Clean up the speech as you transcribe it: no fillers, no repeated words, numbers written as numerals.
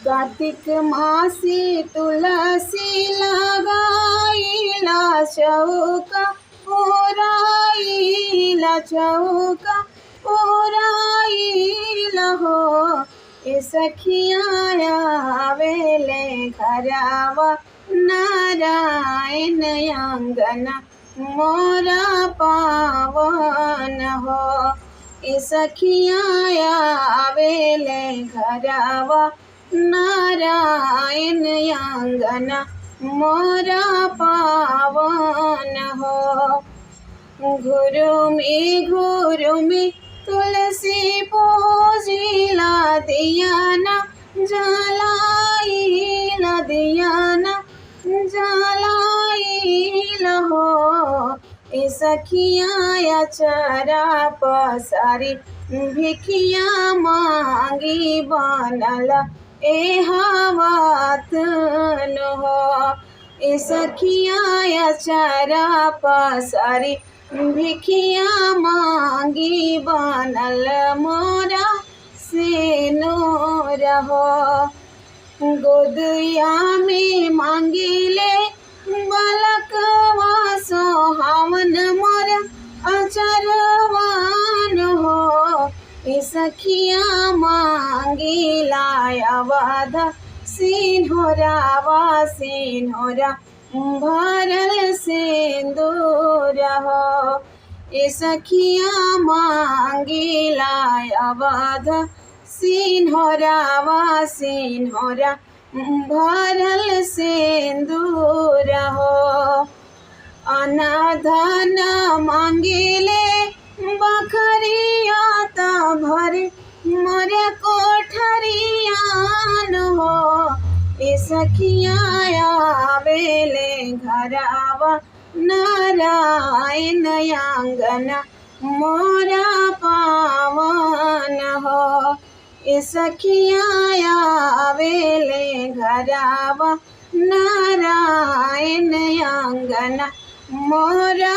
कार्तिक मासी तुलसी लगाईला चौका पुराईला चौका पुराईला हो। ए सखिया आवेले घरावा नारायण अंगना मोरा पावन हो। ए सखिया आवेले घरावा नारायण अंगना मोरा पावन हो। घुरुमी तुलसी पूजिला दियाना जलाईला दियाना जलाईला हो। ए सखिया चरा पसारी भिखिया मांगी बनल ए हावत न हो। ए सखिया चरा पसारी भिखिया मांगी बनल मोरा सिनुर हो। गोदिया में मांगिले बालकवा सोहावन मोरा अचरवान हो। ए सखिया मांगिला अवध सिंहोरावा सिंहोरा भरल सिंदूर हो। ए सखिया मांगिला अवध सिंहोरावा सिंहोरा भरल सिंदूर हो। अनाधन मांगिले बखरिया त भरे मोरे कोठरियान हो। ए सखिया आवेले घरावा नारायण अंगना मोरा पावन हो। ए सखिया आवेले घरावा नारायण अंगना मोरा